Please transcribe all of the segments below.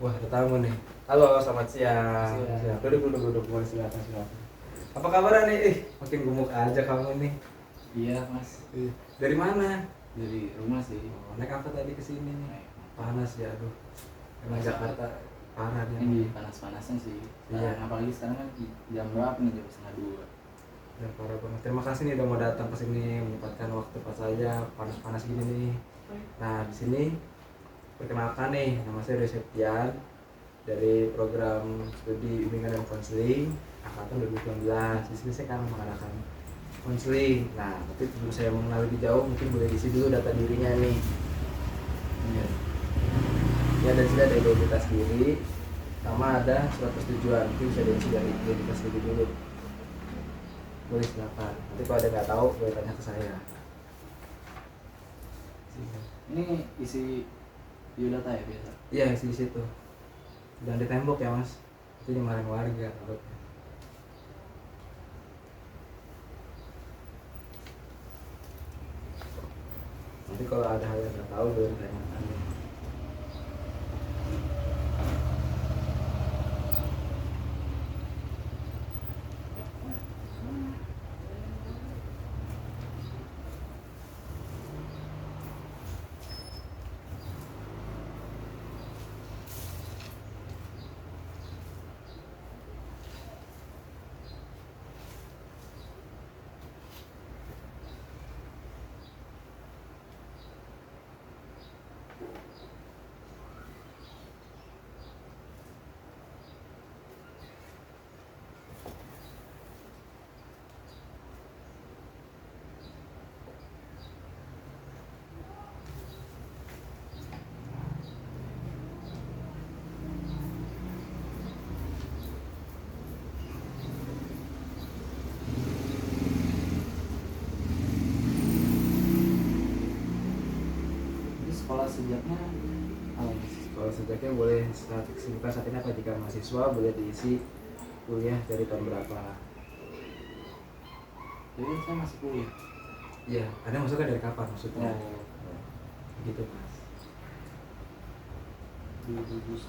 Wah, ada tamu nih. Halo, selamat siang. Siang. Duduk. Boleh silakan. Apa kabar nih? Makin gemuk aja kamu nih. Iya mas, Dari mana? dari rumah sih. Oh, naik apa tadi ke sini? Naik. Panas ya, aduh. Emang Panas Jakarta parah nih. Ini panas-panasan sih. Iya. Apalagi sekarang kan jam berapa nih, jam setengah dua. Ya, parah banget. Terima kasih nih udah mau datang ke sini, menyempatkan waktu pas aja panas-panas gini nih. Nah, di sini perkenalkan nih, nama saya Rizky Septian dari program studi bimbingan dan konseling angkatan 2019. Di sini saya akan mengadakan konseling. Nah, tapi sebelum saya mengenal lebih jauh, mungkin boleh diisi dulu data dirinya nih. Iya. Ya, dan sini ada identitas diri, sama ada surat persetujuan. Mungkin bisa diisi dari identitas diri dulu. Boleh silakan. Nanti kalau ada nggak tahu, boleh tanya ke saya. Ini isi biodata ya biasa. Iya, isi di situ. Dan di tembok ya mas. Itu dimarahin warga takutnya. Nanti kalau ada hal yang nggak tahu, boleh ditanyakan. Ini sekolah sejaknya apa mas? Kalau sejaknya boleh kesibukan saat ini apa, jika mahasiswa boleh diisi kuliah dari tahun berapa. Jadi saya masih kuliah. Iya, ada masuknya dari kapan maksudnya. Oh, Gitu mas. 2019.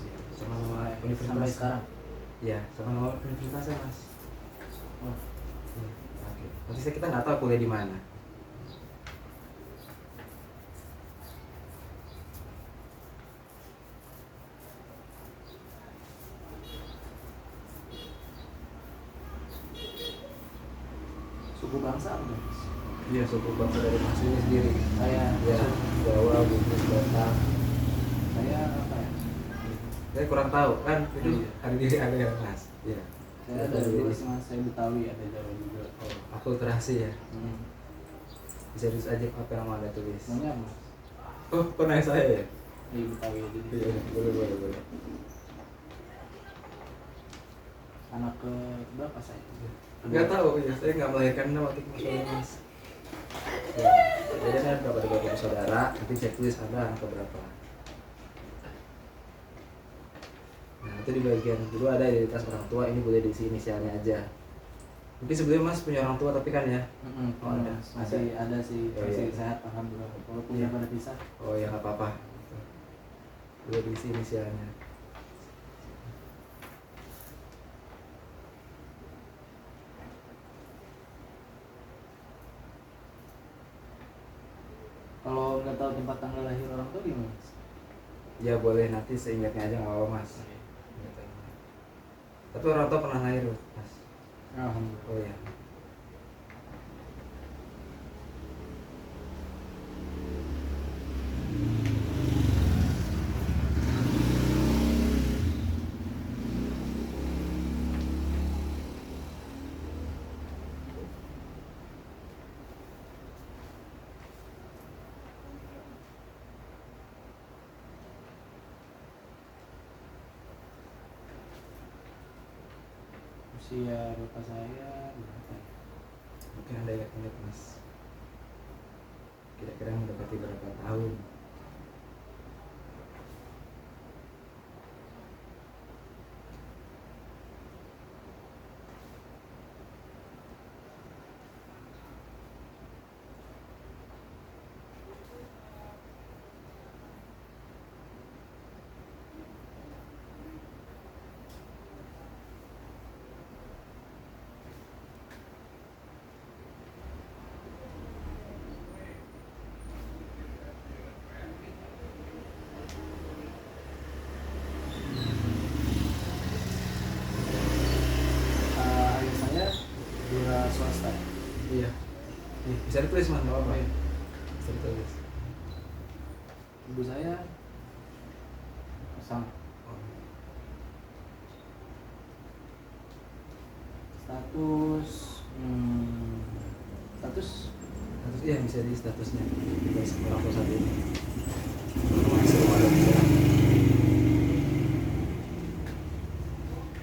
Ya, sama nama Sampai universitas sekarang. Iya, sama nama universitasnya mas. Oh, Ya, oke. Nanti kita nggak tahu kuliah di mana. suku bangsa apa mas? Iya, suku bangsa dari mas ini sendiri. Saya Ya, Jawa, Bugis, Batak. saya apa ya? Saya kurang tahu kan itu Iya. ada yang mas. Iya. Saya dari dulu sih mas, saya Betawi, ada Jawa juga. Oh, akulturasi ya. Hmm. Bisa tulis aja apa yang mau anda tulis. Namanya apa mas? Oh, kok nanya saya ya? Iya Betawi aja deh. Iya, boleh. Anak ke berapa saya? Nggak tahu ya, saya nggak melahirkan waktu itu masalahnya mas. Ya, jadi saya ada beberapa bersaudara, nanti saya tulis ada anak berapa. Nah, itu di bagian kedua ada identitas orang tua, ini boleh diisi inisialnya aja. Mungkin sebelumnya mas punya orang tua tapi kan ya. Oh, ada. Masih ada sih, Oh, masih iya. sehat alhamdulillah. Walaupun Iya. udah pada pisah. Oh ya nggak apa-apa. Boleh diisi inisialnya. Kalau nggak tahu tempat tanggal lahir orang tua gimana mas? Ya boleh, nanti seingatnya aja nggak apa-apa mas. Tapi orang tua pernah lahir mas. Alhamdulillah. Oh ya. Usia bapak saya berapa ya? Mungkin anda ingat mas. Kira-kira mendapati berapa tahun? Bisa ditulis mas, nggak apa-apa. Iya. Bisa ditulis. Ibu saya sama. Oh. Status status Status, iya bisa di statusnya. Guys, orang tua saat ini. Masih belum ada bisa.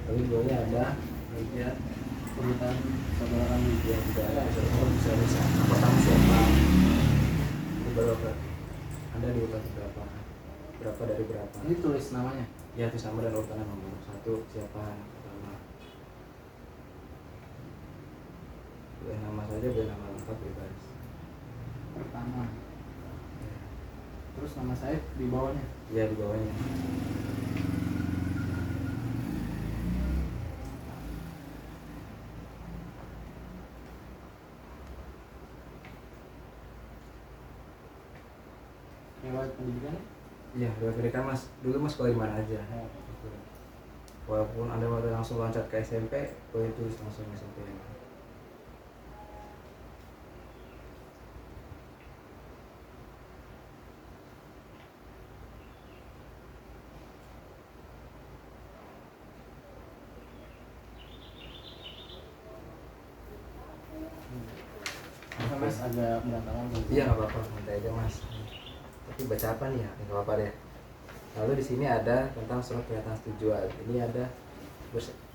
Tapi boleh ada bagian urutan saudara kami. ya tidak ada bisa yang pertama siapa, itu baru anda di urutan berapa dari berapa. Ini tulis namanya. Ya itu sama dan urutannya nomor 1 siapa pertama. Boleh nama saja, boleh nama lengkap bebas. Pertama. Terus nama saya di bawahnya. Ya di bawahnya. Riwayat pendidikan. Iya, riwayat pendidikan mas. Dulu mas sekolah di mana aja? Oh. Walaupun anda waktu langsung loncat ke SMP, boleh tulis langsung SMP. Mas agak berantakan. Iya nggak apa-apa, santai aja mas. Tapi baca apa nih ya? Nggak apa-apa deh. Lalu di sini ada tentang surat pernyataan setuju. Ini ada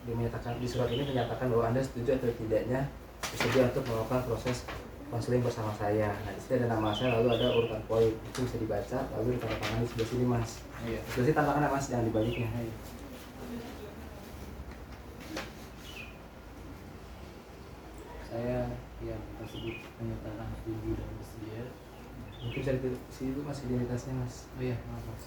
dinyatakan di surat ini menyatakan bahwa anda setuju atau tidaknya bersedia untuk melakukan proses konseling bersama saya. Nah di sini ada nama saya, lalu ada urutan poin itu bisa dibaca, lalu ditanda tangan di sebelah sini mas. Iya. Sebelah sini tanda tangan mas, jangan dibaliknya. Iya. Saya yang tersebut menyatakan setuju dan bersedia. Mungkin bisa di situ mas identitasnya mas. Oh iya, maaf mas.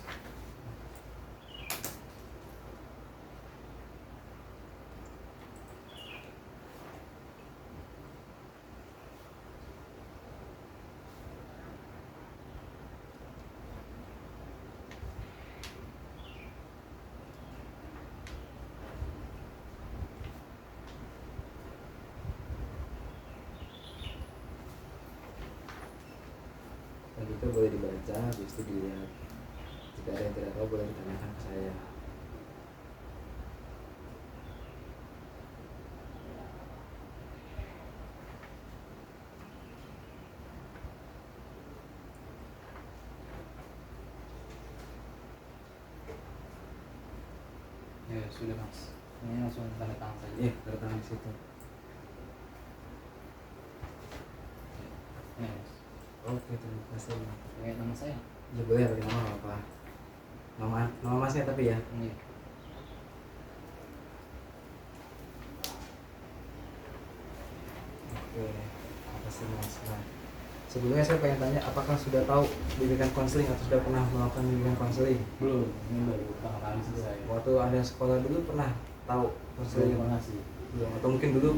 Dan itu boleh dibaca, habis itu dilihat. Jika ada yang tidak tahu boleh ditanyakan ke saya. Ya sudah mas. Ini langsung tanda tangan saja. Iya, tanda tangan di situ. Ini mas. Oke, terima kasih. Pakai nama saya. Ya boleh pakai nama apa? Nama masnya tapi ya. Iya. Oke, terima kasih mas. Nah, sebelumnya saya pengen tanya, apakah sudah tahu bimbingan konseling atau sudah pernah melakukan bimbingan konseling? Belum. Ini baru pertama kali sih saya. Waktu anda sekolah dulu pernah tahu konseling? Terima kasih. Belum, atau mungkin dulu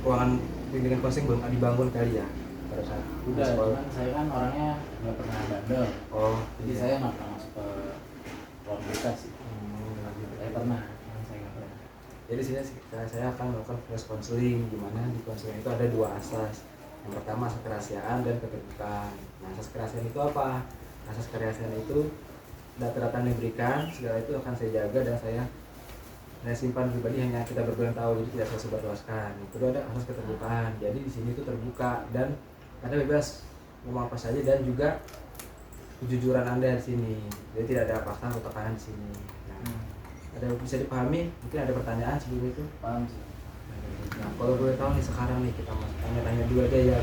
ruangan bimbingan konseling belum dibangun kali ya pada saat Udah, sekolah. cuman saya kan orangnya nggak pernah bandel. Oh, Jadi iya. saya nggak pernah masuk ke ruang BK sih. Gitu. Saya pernah, cuman saya nggak pernah. Jadi di sini saya akan melakukan proses konseling, di mana di konseling itu ada 2 asas. Yang pertama asas kerahasiaan dan keterbukaan. Nah, asas kerahasiaan itu apa? Asas kerahasiaan itu data-data yang diberikan, segala itu akan saya jaga dan saya simpan pribadi, hanya kita berdua yang tahu, jadi tidak saya sebarluaskan. Kedua ada asas keterbukaan. Jadi di sini itu terbuka dan Anda bebas ngomong apa saja dan juga kejujuran Anda di sini. Jadi tidak ada paksaan atau tekanan di sini. Nah, ada bisa dipahami? Mungkin ada pertanyaan sebelum itu? Paham sih. Nah, kalau boleh tahu nih sekarang nih kita mas tanya-tanya dulu aja ya.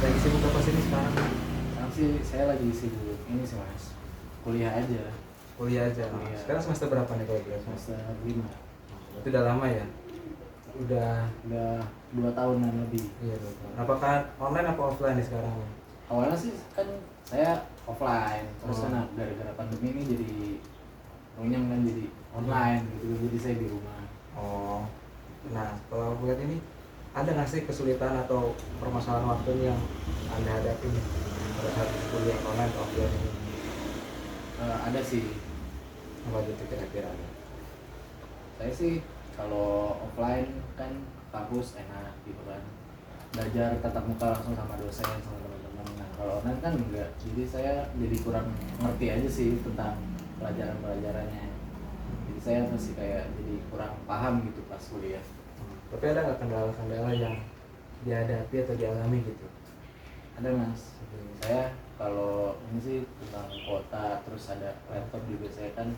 Lagi sibuk apa sih nih sekarang? Sekarang sih saya lagi sibuk ini sih mas, kuliah aja. Kuliah aja. Kuliah. Sekarang semester berapa nih kalau boleh tahu? Semester 5. Itu udah lama ya? Udah. Udah 2 tahunan lebih. Iya betul. Apakah online apa offline nih sekarang? Awalnya sih kan saya offline, terus Oh. kan gara-gara pandemi ini jadi runyam kan jadi online gitu, jadi saya di rumah. Oh. Nah, kalau lihat ini ada nggak sih kesulitan atau permasalahan waktu yang Anda hadapi nih pada saat kuliah online atau offline ini? Ada sih. Apa gitu kira-kira? Saya sih kalau offline kan kampus enak gitu kan, belajar tatap muka langsung sama dosen sama teman-teman. Nah kalau online kan enggak, jadi saya jadi kurang ngerti aja sih tentang pelajarannya. Jadi saya masih kayak jadi kurang paham gitu pas kuliah. Tapi ada nggak kendala-kendala yang dihadapi atau dialami gitu? Ada mas, saya kalau ini sih tentang kuota, terus ada laptop juga saya kan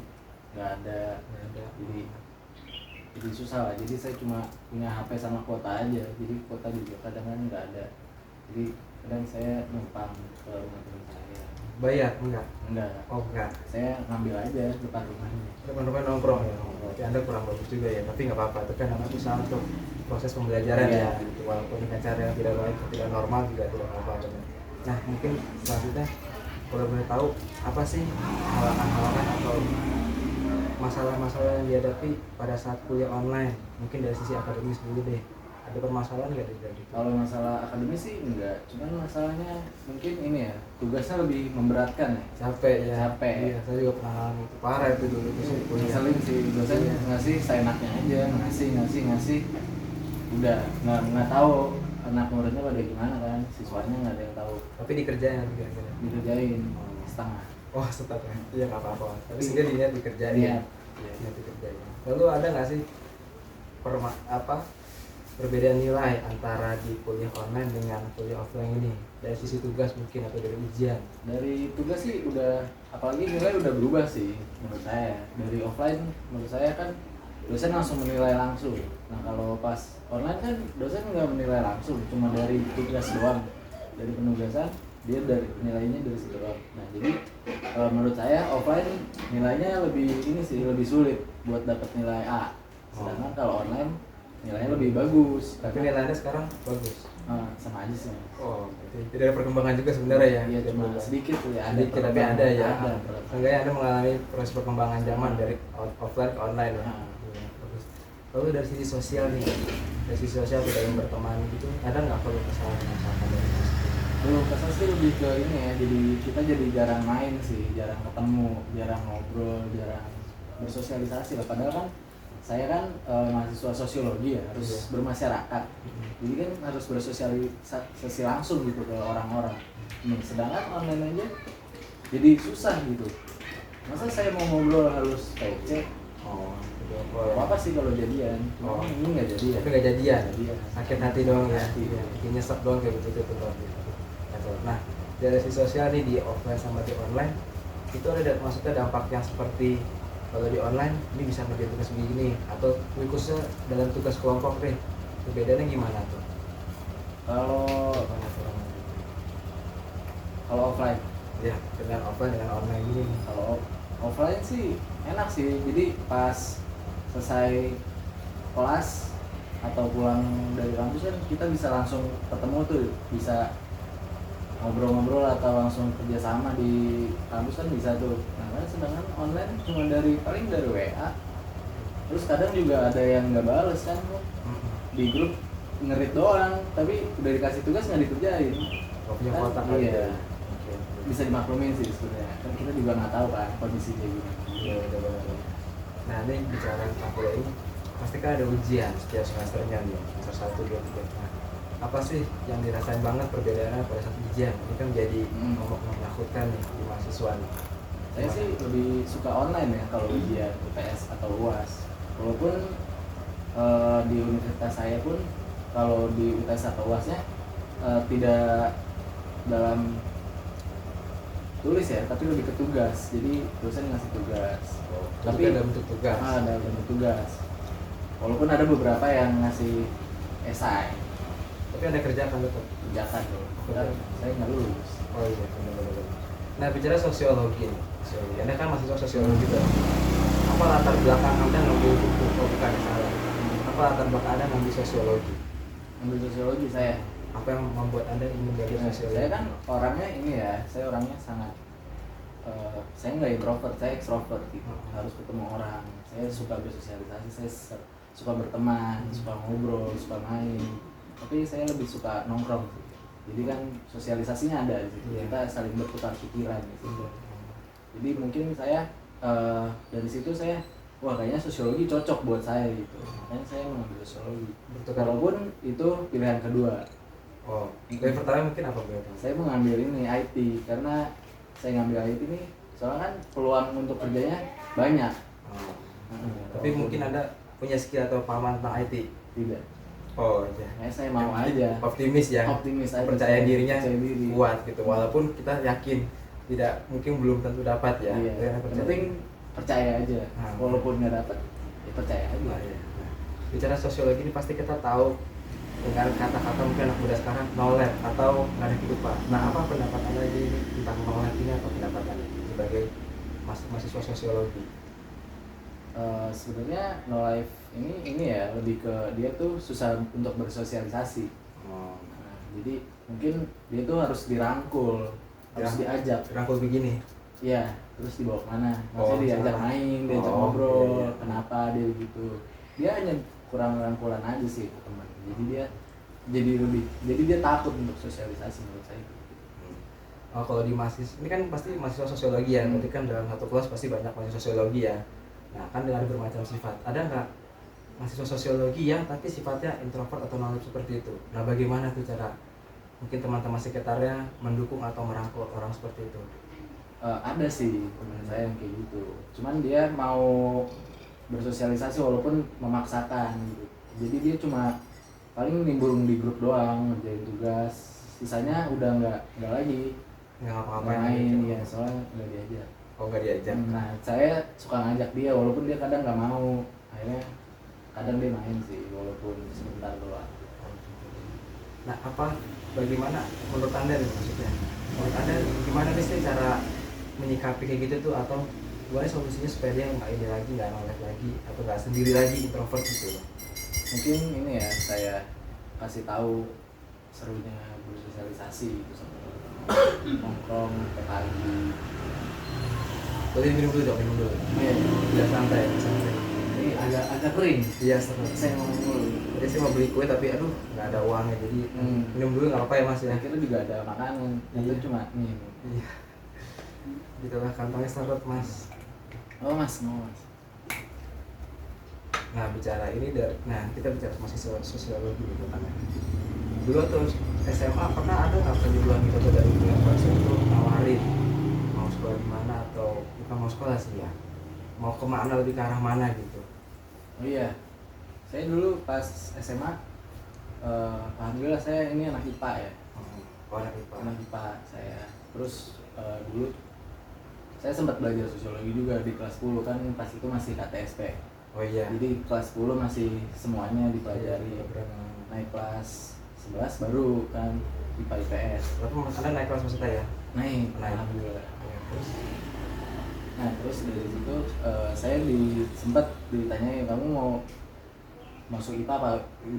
nggak ada, Nggak ada. jadi susah lah. Jadi saya cuma punya HP sama kuota aja, jadi kuota juga kadang kan nggak ada. Jadi kadang saya numpang ke rumah teman saya. Bayar enggak? Enggak, Oh enggak. saya ngambil aja depan rumahnya. Teman-teman nongkrong ya. Berarti Anda kurang bagus juga ya, tapi nggak apa-apa. Itu kan namanya usaha untuk proses pembelajaran Iya. ya. Gitu. Walaupun dengan cara yang tidak baik, tidak normal juga tidak apa-apa. Benar. Nah mungkin selanjutnya kalau boleh tahu apa sih halangan-halangan atau masalah-masalah yang dihadapi pada saat kuliah online? Mungkin dari sisi akademis dulu deh. Ada permasalahan nggak dari itu? Kalau masalah akademis sih enggak, cuman masalahnya mungkin ini ya, tugasnya lebih memberatkan ya. Capek ya. Capek. Iya, saya juga pernah ngalamin itu. Parah itu dulu tuh saya kuliah. Ngeselin sih, dosen Iya. ngasih seenaknya aja, ngasih udah nggak tahu anak muridnya pada gimana kan, siswanya nggak ada yang tahu, Tapi dikerjain nanti kira-kira. dikerjain setengah. Oh setengah. Iya nggak apa-apa. Tapi dia niat dikerjain. Iya. Niat dikerjain. Lalu ada nggak sih perbedaan nilai antara di kuliah online dengan kuliah offline ini dari sisi tugas mungkin atau dari ujian? Dari tugas sih udah, apalagi nilai udah berubah sih menurut saya. Dari offline menurut saya kan dosen langsung menilai langsung. Nah kalau pas online kan dosen nggak menilai langsung, cuma dari tugas doang, dari penugasan dia dari nilainya dari situ doang. Nah jadi menurut saya offline nilainya lebih ini sih, lebih sulit buat dapat nilai A. Sedangkan kalau online nilainya lebih bagus. Tapi nilainya sekarang bagus. Sama aja sih. Oh, berarti tidak ada perkembangan juga sebenarnya ya? Iya cuma Berubah. sedikit tuh ya. Sedikit tapi ada ya. Ada. Seenggaknya Anda mengalami proses perkembangan zaman dari offline ke online ya. Ah. Iya, bagus. Lalu dari sisi sosial nih, dari sisi sosial tidak yang berteman gitu, ada nggak perlu kesalahan misalkan dari sisi? Belum kesel sih, lebih ke ini ya, jadi kita jadi jarang main sih, jarang ketemu, jarang ngobrol, jarang bersosialisasi lah. Padahal kan saya kan mahasiswa sosiologi ya, harus Iya. bermasyarakat, jadi kan harus bersosialisasi langsung gitu ke orang-orang. Sedangkan online aja jadi susah gitu. Masa saya mau ngobrol harus PC? Oh, Apa sih kalau jadian? Oh. Ini nggak jadi ya. tapi nggak jadian. Jadian. Sakit hati doang ya. Hati. Iya, bikin nyesek doang kayak begitu tuh. Nah, dari sisi sosial nih di offline sama di online itu ada maksudnya dampak yang seperti kalau di online ini bisa ngerjain tugas begini atau khususnya dalam tugas kelompok deh, perbedaannya gimana tuh? Kalau Gimana tuh, Bang? kalau offline, Ya dengan offline dengan online ini nih. kalau offline sih enak sih. Jadi pas selesai kelas atau pulang dari kampus kan kita bisa langsung ketemu tuh, bisa ngobrol-ngobrol atau langsung kerjasama di kampus kan bisa tuh. Nah kan sedangkan online cuma paling dari WA, terus kadang juga ada yang nggak bales kan di grup, ngerit doang tapi udah dikasih tugas nggak dikerjain. Gak punya Kan, kuota kali iya. ya. Bisa dimaklumin sih sebenarnya, kan kita juga nggak tahu kan kondisinya gimana. Iya benar-benar. Nah ini bicara tentang kuliah ini pasti kan ada ujian setiap semesternya nih, semester 1, 2, 3. Nah, apa sih yang dirasain banget perbedaannya pada saat ujian? Ini kan jadi momok menakutkan nih di mahasiswa nih. Saya sih lebih suka online ya kalau ujian UTS atau UAS. Walaupun di universitas saya pun kalau di UTS atau UASnya tidak dalam tulis ya, tapi lebih ke tugas. Jadi dosen ngasih tugas. Tapi ada bentuk tugas. Ada bentuk tugas. Walaupun ada beberapa yang ngasih esai, Tapi ada kerjaan tetap. kerjakan tuh. Saya nggak lulus. Oh iya benar-benar. Nah bicara sosiologi nih, sosiologi. Anda kan mahasiswa sosiologi tuh. Apa latar belakang Anda ngambil buku? Oh bukan salah. Apa latar belakang Anda ngambil sosiologi? Ambil sosiologi saya. Apa yang membuat Anda ingin belajar sosiologi? Saya kan orangnya ini ya, saya orangnya sangat saya nggak introvert, saya ekstrovert gitu. Harus ketemu orang, saya suka bersosialisasi, saya suka berteman, suka ngobrol, suka main. Tapi saya lebih suka nongkrong sih. Jadi kan sosialisasinya ada di situ. Iya. Kita saling bertukar pikiran gitu. Iya. Jadi mungkin saya dari situ saya, wah kayaknya sosiologi cocok buat saya gitu. Makanya saya mengambil sosiologi. Bertukar. Walaupun itu pilihan kedua. Oh, dari pertama mungkin apa bro? Saya mau ngambil ini IT karena saya ngambil IT ini soalnya kan peluang untuk kerjanya banyak. Oh. Tapi mungkin Anda punya skill atau pemahaman tentang IT? Tidak. Oh, iya. Makanya saya mau aja. Optimis ya. Optimis aja. Percaya dirinya percaya diri. kuat gitu. Walaupun kita yakin tidak mungkin belum tentu dapat ya. Iya. Yang Yang penting percaya aja. Walaupun nggak dapat, ya percaya aja. Nah, iya. Nah, bicara sosiologi ini pasti kita tahu dengan kata-kata mungkin anak muda sekarang no lab atau nggak ada kehidupan. Nah, apa pendapat Anda ini tentang no lab ini, apa pendapat Anda sebagai mahasiswa sosiologi? Sebenarnya no life ini ya lebih ke dia tuh susah untuk bersosialisasi. Oh. Nah, jadi mungkin dia tuh harus dirangkul, harus diajak. Dirangkul begini. Iya, terus dibawa kemana? Maksudnya diajak main, diajak ngobrol, iya. kenapa dia gitu. Dia hanya kurang rangkulan aja sih itu teman. Jadi dia takut untuk sosialisasi menurut saya. Oh, kalau di mahasiswa ini kan pasti mahasiswa sosiologi ya, berarti kan dalam satu kelas pasti banyak mahasiswa sosiologi ya. Nah, kan dengan bermacam sifat. Ada nggak mahasiswa sosiologi yang tapi sifatnya introvert atau non seperti itu? Nah, bagaimana tuh cara mungkin teman-teman sekitarnya mendukung atau merangkul orang seperti itu? Ada sih teman saya yang kayak gitu. Cuman dia mau bersosialisasi walaupun memaksakan gitu. Jadi dia cuma paling nimbrung di grup doang, ngerjain tugas. Sisanya udah nggak lagi. Nggak ngapa-ngapain Main gitu. ya, soalnya nggak diajak. Oh, nggak diajak. Nah, saya suka ngajak dia walaupun dia kadang nggak mau. Akhirnya kadang dia main sih walaupun sebentar doang. Nah, bagaimana menurut Anda nih maksudnya? Menurut Anda gimana sih cara menyikapi kayak gitu tuh, atau gimana solusinya supaya dia nggak ini lagi, nggak nolak lagi, atau nggak sendiri lagi introvert gitu loh? Mungkin ini ya saya kasih tahu serunya bersosialisasi gitu sama nongkrong ke pagi. Boleh minum dulu dong, minum dulu. Iya, Biar santai, santai. ini agak kering. Iya, seru. Saya ngomong dulu. Tadi saya mau beli kue tapi aduh nggak ada uangnya, jadi minum dulu nggak apa-apa ya mas ya. Saya kira juga ada makanan, itu cuma ini. Iya. Gitulah, kantongnya seret mas. Oh mas, mau mas. Nah bicara ini kita bicara mahasiswa sosiologi gitu kan. Dulu atau SMA pernah ada nggak penjualan gitu atau dari pihak mahasiswa itu nawarin mau sekolah di mana, atau bukan mau sekolah sih ya, mau kemana, lebih ke arah mana gitu? Oh iya, saya dulu pas SMA, alhamdulillah saya ini anak IPA ya. Oh, anak IPA. Anak IPA saya. Terus dulu saya sempat belajar sosiologi juga di kelas 10 kan, pas itu masih KTSP. Oh iya. Jadi kelas 10 masih semuanya dipelajari. Naik kelas 11 baru kan IPA IPS. Berarti Anda naik kelas maksudnya ya? Naik, Naik. alhamdulillah. Ya, terus? Nah terus dari situ saya sempat ditanya, kamu mau masuk IPA apa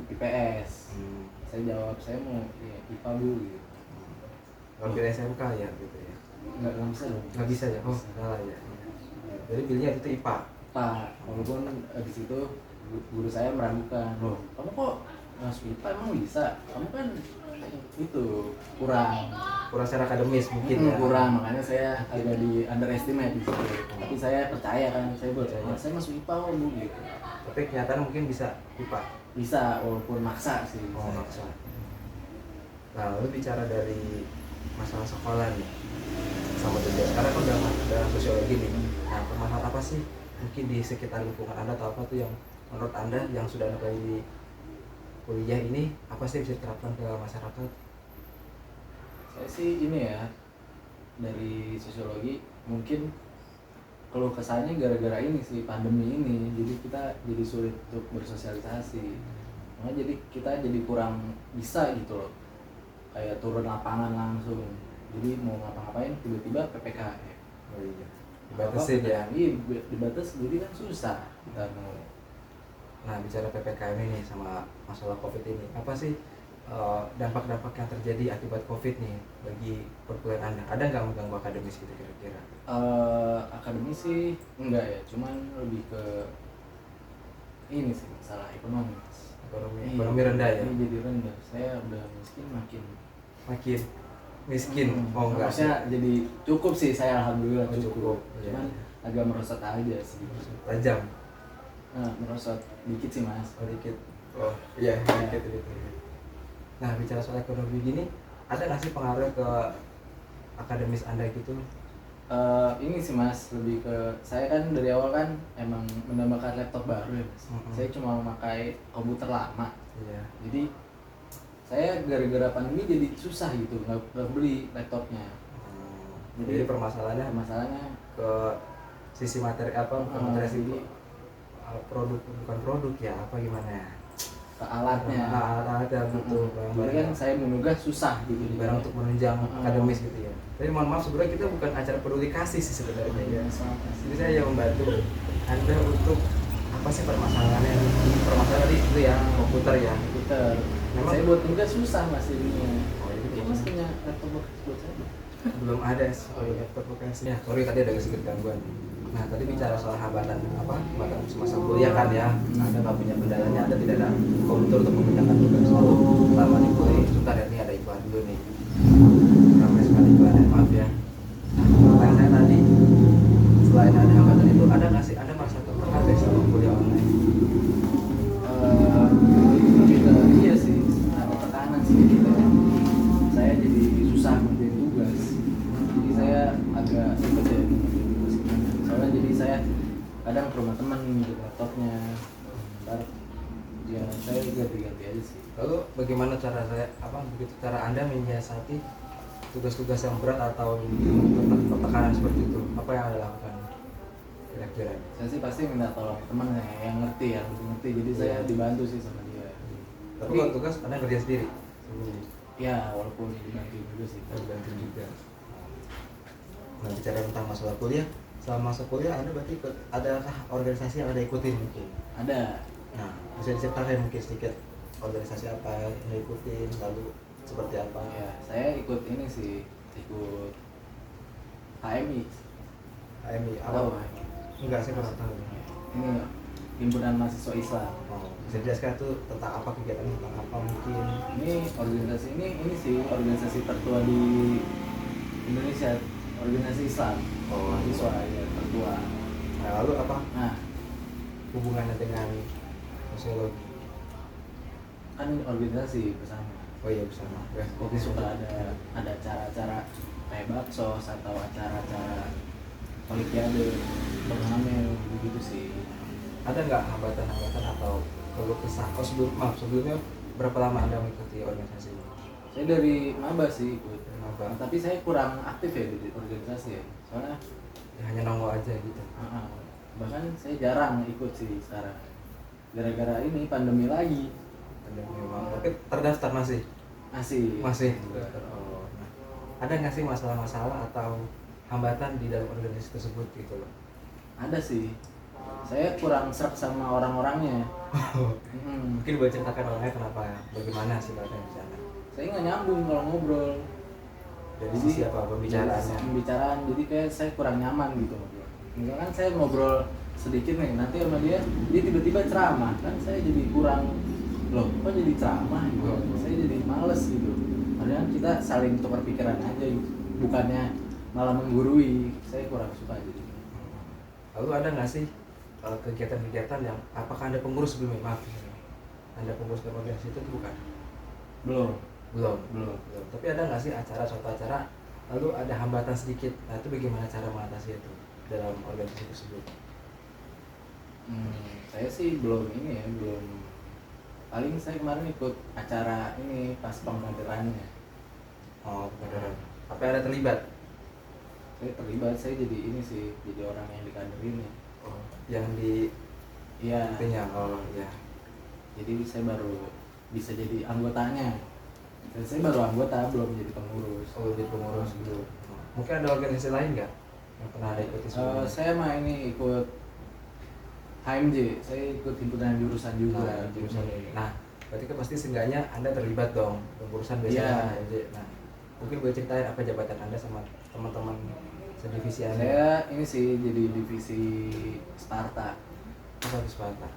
IPS? Saya jawab saya mau ya, IPA bu gitu. Ngambil SMK ya gitu ya? Nggak bisa dong. Nggak bisa ya? Oh salah ya. Jadi pilihnya itu IPA. Pak, walaupun di situ guru saya meragukan, loh kamu kok masuk IPA emang bisa? Kamu kan itu kurang Secara akademis mungkin ya? kurang, makanya saya agak di underestimate di situ. Tapi saya percaya kan, saya percaya. Saya masuk IPA kok bu gitu. Tapi kenyataan mungkin bisa IPA. Bisa walaupun maksa sih. Oh maksa. Nah lalu bicara dari masalah sekolah nih sama juga. Sekarang kan udah sosiologi nih. Nah permasalahan apa sih mungkin di sekitar lingkungan Anda atau apa tuh yang menurut Anda yang sudah Anda di kuliah ini apa sih bisa diterapkan ke masyarakat? Saya sih ini ya, dari sosiologi mungkin kalau kesannya gara-gara ini sih pandemi ini, jadi kita jadi sulit untuk bersosialisasi. Makanya jadi kita jadi kurang bisa gitu loh, kayak turun lapangan langsung. Jadi mau ngapa-ngapain tiba-tiba PPKM. Oh iya. Dibatasin ya? Iya, dibatas, jadi kan susah kita mau. Nah bicara PPKM ini sama masalah COVID ini, apa sih dampak-dampak yang terjadi akibat COVID nih bagi perkuliahan Anda? Ada nggak mengganggu akademis gitu kira-kira? Akademis sih enggak ya, cuman lebih ke ini sih masalah ekonomi. Ekonomi rendah ya? Ini jadi rendah. Saya udah makin miskin. Oh enggak. Maksudnya jadi cukup sih, saya alhamdulillah cukup. Iya. Cuman agak merosot aja sih. Tajam. Nah, merosot dikit sih mas. Oh dikit. Oh iya dikit. Nah, bicara soal ekonomi gini, ada nggak sih pengaruh ke akademis Anda gitu? Ini sih mas, lebih ke saya kan dari awal kan emang menambahkan laptop baru ya mas. Saya cuma memakai komputer lama, Iya. jadi saya gara-gara pandemi jadi susah gitu nggak beli laptopnya. Jadi permasalahannya Masalahnya ke sisi materi apa? Bukan materi sih, jadi produk bukan produk ya, apa gimana ya? ke alatnya. Alat-alat yang butuh Jadi kan saya menugas susah gitu. barang untuk menunjang akademis gitu ya. Tapi mohon maaf, sebenarnya kita bukan acara peduli kasih sih sebenarnya ya. Jadi saya yang membantu Anda untuk apa sih permasalahannya? Permasalahan tadi itu ya, komputer ya. Komputer. Memang Saya buat tugas susah mas jadinya. Oh, jadi Mungkin mas punya laptop bekas buat saya? belum ada sih laptop bekas. Ya, sorry tadi ada sedikit gangguan. Nah, tadi bicara soal hambatan apa? Hambatan semasa kuliah kan ya. Anda nggak punya kendalanya, Anda tidak ada komputer untuk mengerjakan tugas. Lalu selama di kuliah, sebentar ya, ini ada iklan dulu nih. Ramai sekali iklan, maaf ya. Nah, saya tadi selain ada hambatan itu, ada nggak sih Anda merasa tertekan deh sama kuliah online? Iya sih, ada tekanan sih gitu. Saya jadi susah ngerjain tugas. Jadi saya agak ribet ya ngerjain tugas gimana. Soalnya jadi saya kadang ke rumah teman gitu laptopnya. Ntar ya saya ganti-ganti aja sih. Lalu bagaimana cara begitu cara Anda menyiasati tugas-tugas yang berat atau tekanan seperti itu? Apa yang Anda lakukan kira-kira? Saya sih pasti minta tolong teman yang ngerti ya, ngerti. Jadi saya dibantu sih sama dia. Tapi kalau tugas Anda kerja sendiri? Ya walaupun dibantu juga sih. Dibantu juga. Nah, bicara tentang masalah kuliah, selama masa kuliah Anda berarti adakah organisasi yang Anda ikutin mungkin? Ada. Nah, bisa diceritakan mungkin sedikit organisasi apa yang Anda ikutin, lalu seperti apa? Ya, saya ikut ini sih, ikut HMI. HMI apa? Tahu HMI? Enggak, saya kurang tahu. Ini Himpunan Mahasiswa Islam. Oh, bisa dijelaskan tuh tentang apa kegiatan, tentang apa mungkin? Ini organisasi ini sih organisasi tertua di Indonesia, organisasi Islam. Oh, mahasiswa ya tertua. Nah, lalu apa Nah, hubungannya dengan sosiologi? kan ini organisasi bersama. Oh iya, bersama. Ya, Jadi suka ada acara-acara kayak baksos atau acara-acara olimpiade, turnamen gitu sih. Ada nggak hambatan-hambatan atau keluh kesah? Oh, sebelumnya berapa lama Anda mengikuti organisasi ini? Saya dari maba sih ikut. Maba. Tapi saya kurang aktif ya di organisasi ya. Soalnya Ya, hanya nongol aja gitu. bahkan saya jarang ikut sih sekarang. Gara-gara ini pandemi lagi. Ada memang. Tapi terdaftar masih? Masih. Oh, nah. Ada nggak sih masalah-masalah atau hambatan di dalam organisasi tersebut gitu loh? Ada sih. Saya kurang serak sama orang-orangnya. Mungkin boleh ceritakan orangnya kenapa, bagaimana sih mereka di sana? Saya nggak nyambung kalau ngobrol. Dari sisi apa pembicaraannya? Pembicaraan, jadi kayak saya kurang nyaman gitu. Misalkan saya ngobrol sedikit nih, nanti sama dia tiba-tiba ceramah, kan saya jadi kurang, loh kok jadi ceramah gitu. Saya jadi males gitu. Padahal kita saling tukar pikiran aja gitu, bukannya malah menggurui. Saya kurang suka jadi. Lalu ada nggak sih kegiatan-kegiatan yang apakah Anda pengurus sebelumnya? Maaf, Anda pengurus dalam organisasi itu bukan? Belum. Tapi ada nggak sih suatu acara lalu ada hambatan sedikit? Nah, itu bagaimana cara mengatasi itu dalam organisasi tersebut? Saya sih belum ini ya, belum. Paling saya kemarin ikut acara ini pas pengkaderannya. Oh, pengkaderan. Apa Anda terlibat? Saya terlibat, saya jadi ini sih, jadi orang yang dikaderin ya. Oh, yang di Iya. itunya. Oh, iya. Jadi saya baru bisa jadi anggotanya. Dan saya baru anggota, belum jadi pengurus. Oh, jadi pengurus gitu. Mungkin ada organisasi lain nggak yang pernah Anda ikuti sebelumnya? Saya mah ini ikut HMJ, saya ikut himpunan jurusan juga. Nah, jurusan ini. Nah, berarti kan pasti seenggaknya Anda terlibat dong pengurusan biasanya. Iya. Nah, mungkin boleh ceritain apa jabatan Anda sama teman-teman sedivisi Anda? Saya ini sih jadi divisi Sparta, Apa itu Sparta?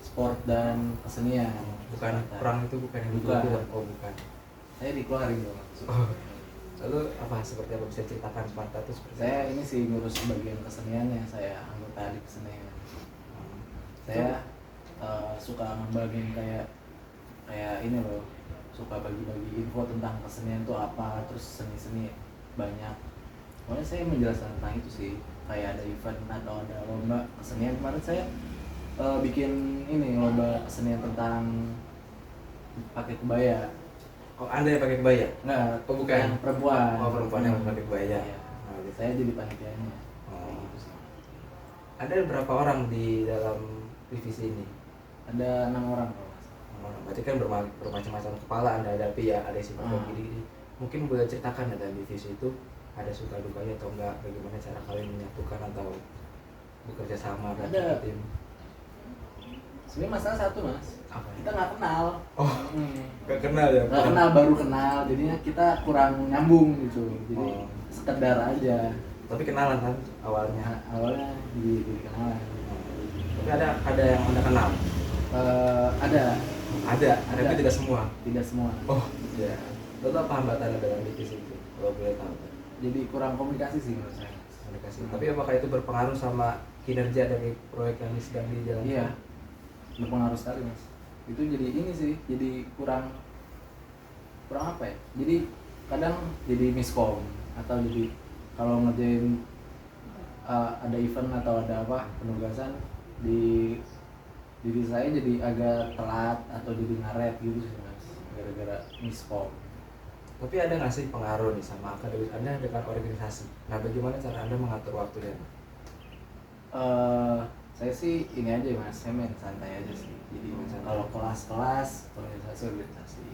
sport dan kesenian. Bukan Sparta. perang itu, bukan yang Bukan. dibilang. Oh, bukan. Saya dikeluarin dong. Oh. Lalu apa seperti apa bisa ceritakan Sparta itu seperti Saya ini sih ngurus bagian keseniannya, saya anggota di kesenian. Saya suka ngebagiin kayak kayak ini loh, suka bagi-bagi info tentang kesenian tuh apa, terus seni-seni banyak. Pokoknya saya menjelaskan tentang itu sih, kayak ada event atau ada lomba kesenian. Kemarin saya bikin ini lomba kesenian tentang pakai kebaya. Oh, Anda yang pakai kebaya? Enggak, Oh, bukan. yang perempuan. Oh, perempuan yang pakai kebaya. Iya. Oh, gitu. Saya jadi panitianya. Oh. Kayak gitu sih. Ada berapa orang di dalam divisi ini? Ada 6 orang kalau nggak salah. Oh, berarti kan bermacam-macam kepala Anda hadapi ya, ada sifatnya gini-gini. Mungkin boleh ceritakan dalam divisi itu ada suka dukanya atau enggak, bagaimana cara kalian menyatukan atau bekerja sama dan Ada. satu tim? Sebenarnya masalah satu mas, Apa? kita nggak kenal. Oh, nggak kenal ya? Nggak kenal, baru kenal, jadinya kita kurang nyambung gitu. Jadi Oh. sekedar aja. Tapi kenalan kan awalnya. Nah, awalnya jadi kenalan. Tapi ada yang Anda kenal? Ada, Ada, Ada. tapi tidak semua. tidak semua. Oh, ya. Lalu apa hambatan dalam divisi itu? Kalau boleh tahu. Jadi kurang komunikasi sih menurut saya. Komunikasi. Tapi apakah itu berpengaruh sama kinerja dari proyek yang sedang dijalankan? Iya, berpengaruh sekali mas. Itu jadi ini sih, jadi kurang apa ya? Jadi kadang jadi miskom atau jadi kalau ngerjain ada event atau ada apa penugasan di diri saya jadi agak telat atau jadi ngaret gitu sih mas, gara-gara miskom. Tapi ada nggak sih pengaruh nih sama akademis Anda dengan organisasi? Nah, bagaimana cara Anda mengatur waktunya? Saya sih ini aja mas, saya main santai aja sih. Jadi kalau kelas-kelas, organisasi.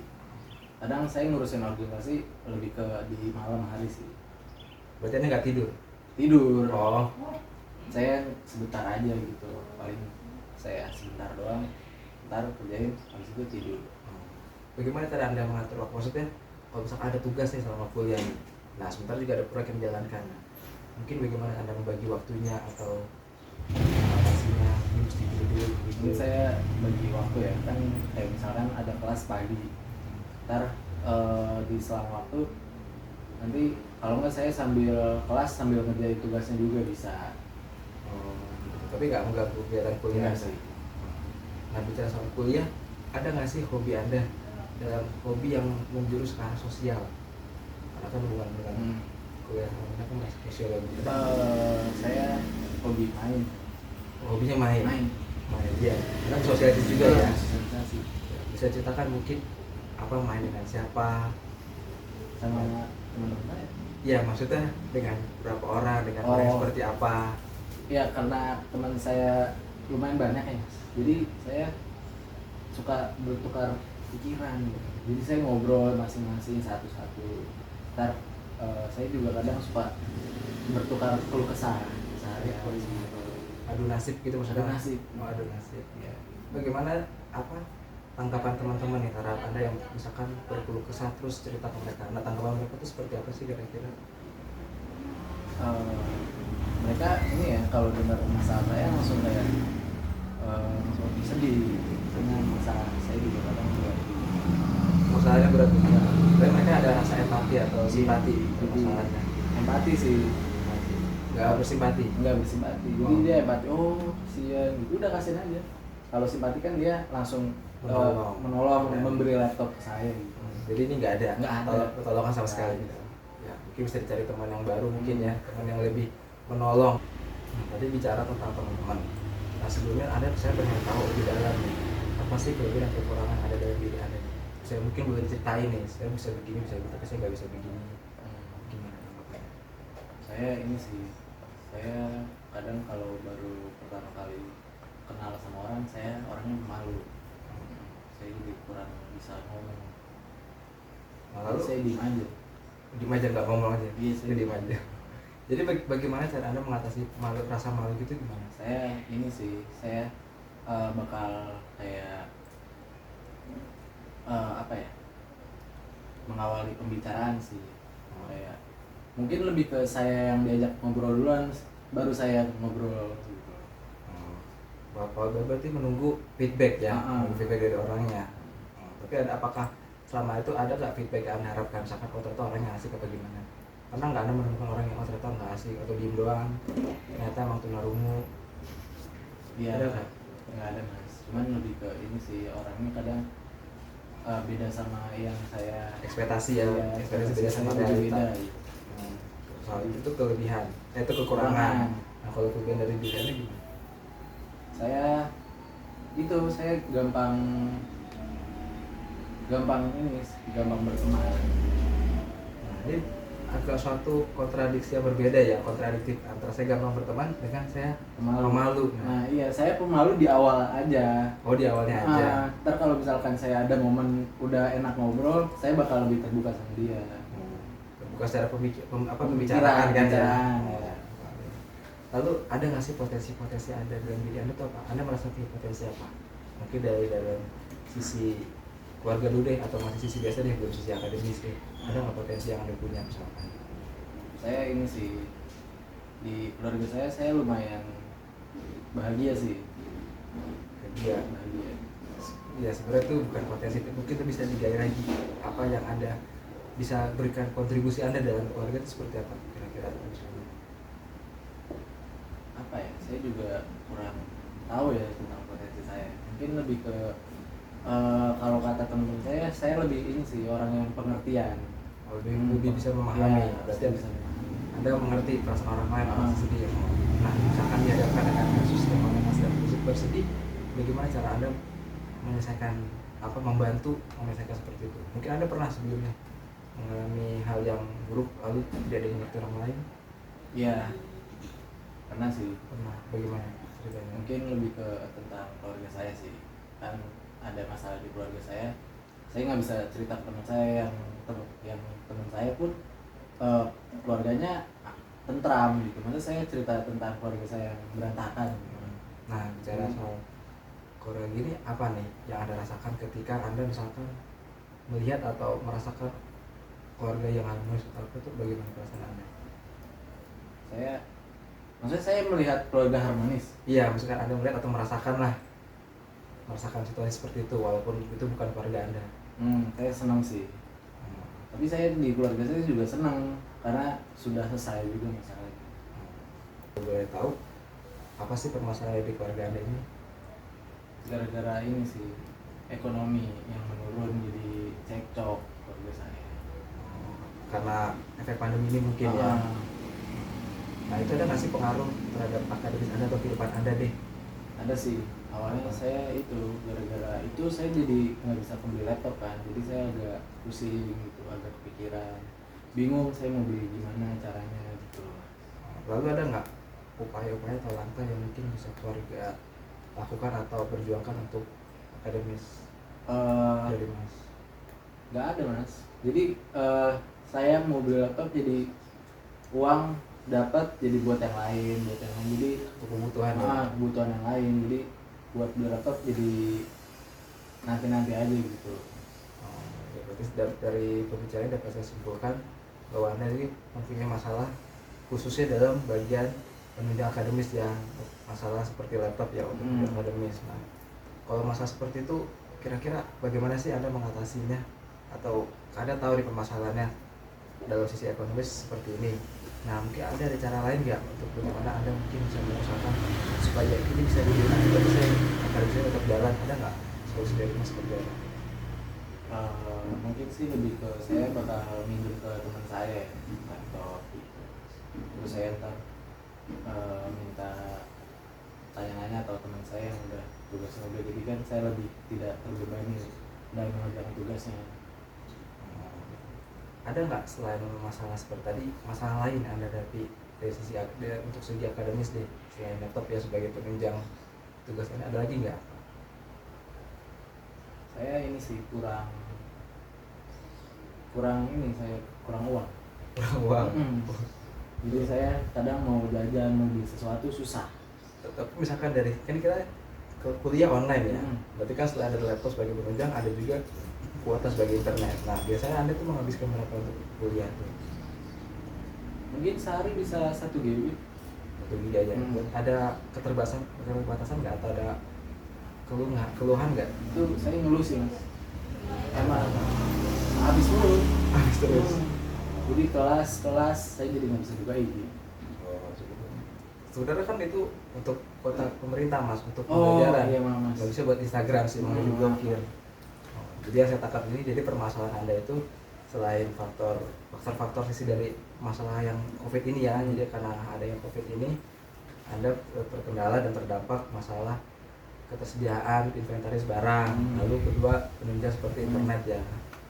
Kadang saya ngurusin organisasi lebih ke di malam hari sih. Berarti Anda nggak tidur? Tidur. Oh, Saya sebentar aja gitu, paling saya sebentar doang, ntar kerjain, habis itu tidur. bagaimana cara Anda mengatur waktu? Maksudnya, kalau misalkan ada tugas nih selama kuliah nih, nah sebentar juga ada proyek yang dijalankan. Mungkin bagaimana Anda membagi waktunya atau mengatasinya? Ini mesti dulu gitu. Mungkin saya bagi waktu ya, kan kayak misalkan ada kelas pagi, ntar di selang waktu nanti kalau nggak saya sambil kelas sambil ngerjain tugasnya juga bisa. Oh, gitu. Tapi nggak mengganggu kegiatan kuliah Iya sih. Nah, bicara soal kuliah, ada nggak sih hobi Anda dalam hobi yang menjurus ke arah sosial? Karena kan hubungan dengan kuliah Anda kan masih sosiologi. Saya hobi main. Hobinya main. Main. Main, iya. Kan sosialisasi juga ya. Sosialisasi. Bisa ceritakan mungkin apa main dengan siapa? Sama teman-teman saya. Iya, maksudnya dengan berapa orang, dengan orang yang Oh. seperti apa? Ya karena teman saya lumayan banyak ya mas, jadi saya suka bertukar pikiran gitu. Jadi saya ngobrol masing-masing satu-satu. Ntar saya juga kadang suka bertukar keluh kesah sehari-hari gitu. Adu nasib gitu maksudnya? Adu nasib. Oh, adu nasib. Ya. Bagaimana apa tanggapan teman-teman nih terhadap Anda yang misalkan berkeluh kesah terus cerita ke mereka? Nah, tanggapan mereka itu seperti apa sih kira-kira? Mereka ini ya kalau dengar masalah saya langsung kayak langsung sedih dengan masalah saya juga kadang juga. Masalahnya berat juga. Tapi mereka ada rasa empati atau simpati ke Jadi masalahnya. empati sih. Nggak bersimpati. Nggak bersimpati, jadi Oh. dia empati, oh kasihan gitu, udah kasihin aja. Kalau simpati kan dia langsung menolong Ya. memberi laptop ke saya gitu. Jadi ini nggak ada, Nggak ada. pertolongan sama Nggak sekali ada. gitu. Ya, mungkin bisa dicari teman yang baru mungkin ya, teman yang lebih menolong. Tadi bicara tentang teman-teman. Nah, sebelumnya saya pengen tahu lebih dalam nih, apa sih kelebihan dan kekurangan ada dalam diri Anda? Saya mungkin boleh diceritain nih, saya bisa begini, bisa begitu, tapi saya nggak bisa begini. Gimana tanggapannya? Saya ini sih, saya kadang kalau baru pertama kali kenal sama orang, saya orangnya malu. Saya jadi kurang bisa ngomong. Nah, Lalu lalu saya diem aja. diem aja nggak ngomong aja. Iya, saya diem aja. Jadi bagaimana cara Anda mengatasi malu, rasa malu gitu gimana? Saya ini sih, saya bakal kayak apa ya, mengawali pembicaraan sih. Kayak mungkin lebih ke saya yang diajak ngobrol duluan, baru saya ngobrol gitu. Berarti menunggu feedback ya, menunggu feedback dari orangnya. Tapi apakah selama itu ada nggak feedback yang Anda harapkan? Misalkan ternyata orangnya asik atau gimana? Pernah nggak Anda menemukan orang yang ternyata nggak asik atau diem doang, ternyata emang tunarungu? Iya, Ada nggak? nggak ada mas. Cuman lebih ke ini sih, orangnya kadang beda sama yang saya ekspektasi ya, iya, ekspektasi beda sama saya realita. beda gitu. Soal itu kelebihan, itu kekurangan. Nah kalau kelebihan dari diri Anda gimana? Saya gampang gampang berteman. Nah, ini agak suatu kontradiksi yang berbeda ya, kontradiktif antara saya gampang berteman dengan saya pemalu. Nah iya, saya pemalu di awal aja. Oh di awalnya aja. Ntar kalau misalkan saya ada momen udah enak ngobrol, saya bakal lebih terbuka sama dia. Terbuka secara pembicaraan kan ya. Ya. Lalu ada nggak sih potensi-potensi Anda dalam diri Anda tuh apa? Anda merasa punya potensi apa? Mungkin dari dalam sisi keluarga dulu deh, atau masih sisi biasa deh, belum sisi akademis deh. Ada nggak potensi yang Anda punya misalkan? Saya ini sih, di keluarga saya lumayan bahagia sih. Bahagia. Bahagia. Ya sebenarnya itu bukan potensi, mungkin itu bisa digali lagi. Apa yang Anda bisa berikan kontribusi Anda dalam keluarga itu seperti apa kira-kira misalnya? Apa ya? Saya juga kurang tahu ya tentang potensi saya. Mungkin lebih ke kalau kata teman saya lebih ini sih, orang yang pengertian. Lebih bisa memahami. Ya, Berarti bisa memahami. Anda mengerti perasaan orang lain, orang sedih. Nah, misalkan dihadapkan dengan kasus yang orang sedang bersedih, bagaimana cara Anda menyelesaikan membantu menyelesaikan seperti itu? Mungkin Anda pernah sebelumnya mengalami hal yang buruk lalu tidak ada yang mengerti orang lain? Iya, pernah sih. Pernah. Bagaimana ceritanya? Mungkin lebih ke tentang keluarga saya sih. Kan ada masalah di keluarga saya nggak bisa cerita ke teman saya yang teman saya pun keluarganya tentram gitu. Masa saya cerita tentang keluarga saya yang berantakan gitu. Nah, bicara soal keluarga gini, apa nih yang Anda rasakan ketika Anda misalkan melihat atau merasakan keluarga yang harmonis atau apa itu, bagaimana perasaan Anda? Maksudnya saya melihat keluarga harmonis. Iya, misalkan Anda melihat atau merasakan situasi seperti itu walaupun itu bukan keluarga Anda. Saya senang sih. Tapi saya di keluarga saya juga senang karena sudah selesai juga masalahnya. Boleh tahu apa sih permasalahan di keluarga Anda ini? Gara-gara ini sih, ekonomi yang menurun, jadi cekcok keluarga saya. Karena efek pandemi ini mungkin ya. Nah itu ada nggak sih pengaruh terhadap akademis Anda atau kehidupan Anda deh? Ada sih. Awalnya saya gara-gara itu saya jadi nggak bisa beli laptop kan, jadi saya agak pusing gitu, agak kepikiran, bingung saya mau beli gimana caranya gitu. Lalu ada nggak upaya-upaya atau langkah yang mungkin bisa keluarga lakukan atau perjuangkan untuk akademis dari Mas? Nggak ada Mas. Jadi saya mau beli laptop, jadi uang dapat jadi buat yang lain, jadi Untuk kebutuhan kebutuhan yang lain, jadi buat beli laptop jadi nanti aja gitu. Ya, berarti dari pembicaraan dapat saya simpulkan bahwa Anda ini mempunyai masalah khususnya dalam bagian penunjang akademis ya, masalah seperti laptop ya untuk akademis. Nah, kalau masalah seperti itu kira-kira bagaimana sih Anda mengatasinya, atau Anda tahu nih permasalahannya dalam sisi ekonomis seperti ini? Nah, mungkin ada cara lain nggak untuk bagaimana Anda mungkin bisa mengusahakan supaya ini bisa diberikan tapi saya akademisnya tetap jalan? Ada nggak solusi dari Mas seperti apa? Mungkin sih lebih ke saya bakal minjem ke teman saya laptop gitu. Terus saya ntar minta tanya-tanya atau teman saya yang udah tugasnya udah, jadi kan saya lebih tidak terbebani dalam mengerjakan tugasnya. Ada nggak selain masalah seperti tadi, masalah lain Anda hadapi dari sisi untuk segi akademis deh, selain laptop ya sebagai penunjang tugas Anda, ada lagi nggak? Saya ini sih kurang uang. Kurang uang. Jadi saya kadang mau jajan, mau beli sesuatu susah. Tapi misalkan dari kan kita ke kuliah online ya, berarti kan selain ada laptop sebagai penunjang, ada juga kuota sebagai internet. Nah biasanya Anda tuh menghabiskan berapa untuk kuliah tuh? Mungkin sehari bisa 1 GB. 1 GB aja. Ada keterbatasan nggak, atau ada keluhan nggak? Itu saya ngeluh sih Mas. Emang habis mulu. Habis terus. Jadi kelas saya jadi nggak bisa buka IG. Sebenarnya kan itu untuk kuota pemerintah Mas, untuk pembelajaran. Iya Mas. Nggak bisa buat Instagram sih, mau diblokir. Jadi yang saya tangkap ini, jadi permasalahan Anda itu selain faktor sisi dari masalah yang COVID ini ya, jadi karena ada yang COVID ini Anda terkendala dan terdampak masalah ketersediaan inventaris barang. Lalu kedua, penunjang seperti internet ya.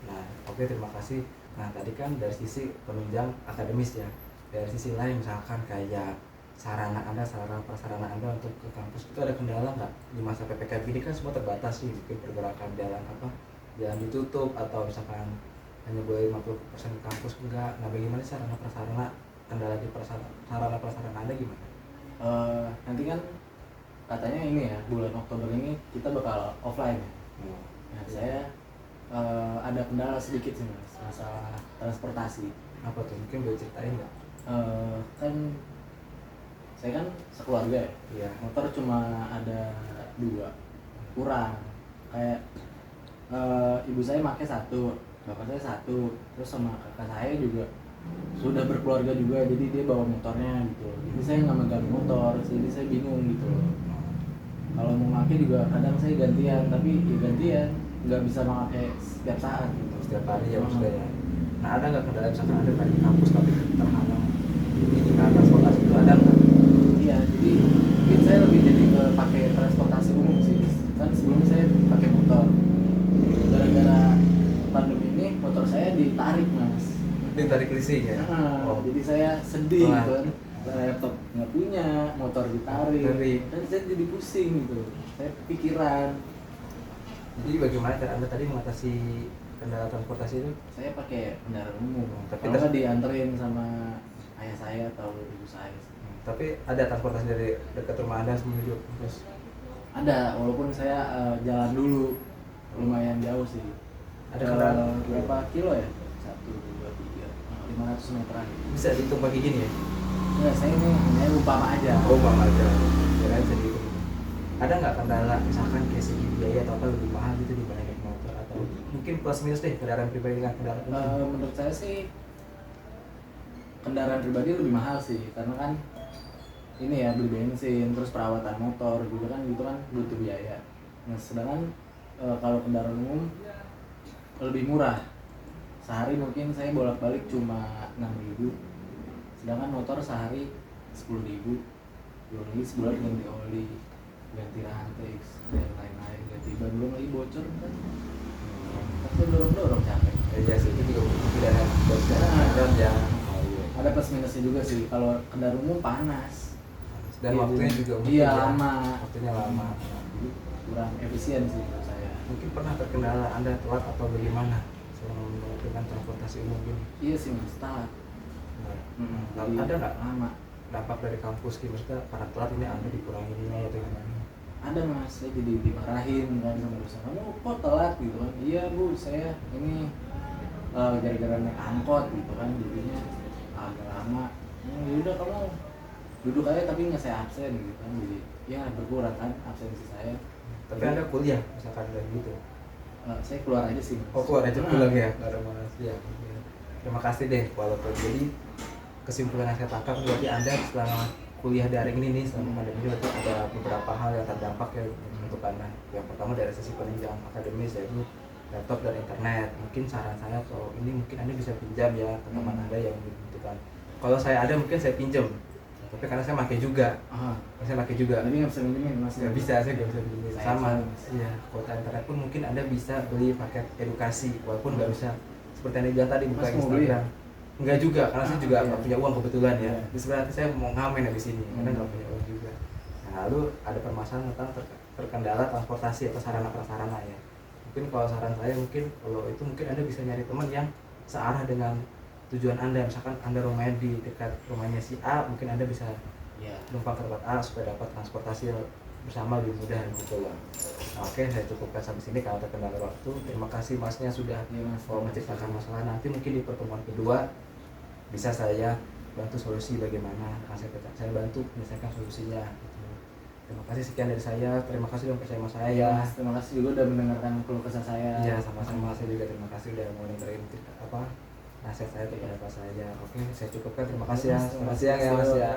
Nah, oke, terima kasih. Nah, tadi kan dari sisi penunjang akademis ya. Dari sisi lain misalkan kayak sarana prasarana Anda untuk ke kampus itu ada kendala nggak? Di masa PPKM ini kan semua terbatas sih, mungkin pergerakan jalan ditutup atau misalkan hanya boleh 50% ke kampus enggak. Nah, bagaimana sarana prasarana, kendala di sarana prasarana Anda gimana? Nanti kan katanya ini ya, bulan Oktober ini kita bakal offline ya. Nah, saya ada kendala sedikit sih mas, masalah transportasi. Apa tuh? Mungkin boleh ceritain nggak? Kan saya kan sekeluarga ya, Iya. motor cuma ada 2, kurang. Kayak ibu saya pakai 1, bapak saya 1, terus sama kakak saya juga sudah berkeluarga juga, jadi dia bawa motornya gitu. Jadi saya nggak megang motor, jadi saya bingung gitu loh. Kalau mau pakai juga kadang saya gantian, tapi ya gantian nggak bisa pakai setiap saat gitu. Setiap hari ya maksudnya ya. Nah, ada nggak kendala misalkan Anda dari kampus tapi terhalang ini karena transportasi itu ada nggak? Iya, jadi mungkin saya lebih jadi ke pakai transportasi umum sih. Kan sebelumnya saya pakai motor. Gara-gara pandemi ini motor saya ditarik mas. Ditarik leasing ya? Jadi saya sedih Wah. gitu kan. Laptop nggak punya, motor ditarik. Tarik. Dan saya jadi pusing gitu. Saya pikiran. Jadi bagaimana cara Anda tadi mengatasi kendala transportasi itu? Saya pakai kendaraan umum. Tapi Kalau nggak dianterin sama ayah saya atau ibu saya. Tapi ada transportasi dari dekat rumah Anda menuju kampus? Ada, walaupun saya jalan dulu, lumayan jauh sih. Ada kendaraan Berapa kilo ya? 1, 2, 3, 500 meteran. bisa dihitung pagi gini ya? Enggak, saya ini hanya umpama aja. Oh, bang aja. Kira bisa dihitung. Ada nggak kendala misalkan kayak segi biaya atau apa lebih mahal gitu dibanding naik motor, atau mungkin plus minus deh kendaraan pribadi dengan kendaraan umum? Menurut saya sih kendaraan pribadi lebih mahal sih, karena kan ini ya beli bensin, terus perawatan motor juga kan gitu kan butuh biaya. Nah, sedangkan kalau kendaraan umum lebih murah. Sehari mungkin saya bolak-balik cuma 6.000, sedangkan motor sehari 10.000. Belum lagi sebulan ganti oli, ganti rantai dan lain-lain, ganti ban, belum lagi bocor kan. Tapi dorong capek. Iya sih, itu juga tidak ada ya. Oh, iya. Ada plus minusnya juga sih. Kalau kendaraan umum panas Dan iya, waktunya juga mungkin iya, ya, lama. waktunya lama. Jadi kurang efisien sih menurut saya. Mungkin pernah terkendala Anda telat atau bagaimana selama melakukan transportasi umum ini? Iya sih mas, telat. Lalu ada nggak lama? dampak dari kampus gitu, maksudnya karena telat ini Anda dikurangi ini atau gimana? Ada mas, saya jadi dimarahin kan sama dosen, kamu kok telat gitu kan. Iya bu, saya ini gara-gara naik angkot gitu kan, jadinya agak lama. Yaudah kamu duduk aja tapi nggak saya absen gitu kan, jadi ya berkurang kan absensi saya. Tapi Anda kuliah misalkan kayak gitu? Saya keluar aja sih mas. Oh, keluar aja pulang ya? Nggak ada malas ya. Terima kasih deh, walaupun jadi kesimpulan yang saya tangkap berarti Anda selama kuliah daring ini nih, selama pandemi ini berarti ada beberapa hal yang terdampak ya untuk Anda. Yang pertama dari sisi penunjang akademis, yaitu laptop dan internet. Mungkin saran saya kalau ini mungkin Anda bisa pinjam ya ke teman Anda yang membutuhkan. Kalau saya ada mungkin saya pinjam, tapi karena saya pakai juga, saya pakai juga. Jadi nggak bisa minjemin mas? Nggak bisa, saya nggak bisa pinjam sama. Iya, kuota internet pun mungkin Anda bisa beli paket edukasi, walaupun nggak bisa seperti yang dibilang tadi buka Instagram. Enggak juga, karena saya juga nggak punya uang kebetulan ya. Di sebenarnya saya mau ngamen di sini, karena nggak punya uang juga. Nah, lalu ada permasalahan tentang terkendala transportasi atau sarana prasarana ya. Mungkin kalau saran saya mungkin kalau itu mungkin Anda bisa nyari teman yang searah dengan tujuan Anda. Misalkan Anda rumahnya di dekat rumahnya si A, mungkin Anda bisa numpang ke tempat A supaya dapat transportasi bersama lebih mudah gitu loh. Nah, oke, saya cukupkan sampai sini karena terkendala waktu. Terima kasih masnya sudah menceritakan masalah. Nanti mungkin di pertemuan kedua bisa saya bantu solusi bagaimana. Nah, saya bantu menyelesaikan solusinya gitu. Terima kasih, sekian dari saya. Terima kasih sudah percaya sama saya. Terima kasih juga udah mendengarkan keluh kesah saya. Iya, sama-sama. Saya juga terima kasih udah mau dengerin nasihat saya kepada Pak saya. Oke, saya cukupkan. Terima kasih ya. Selamat siang ya Mas ya.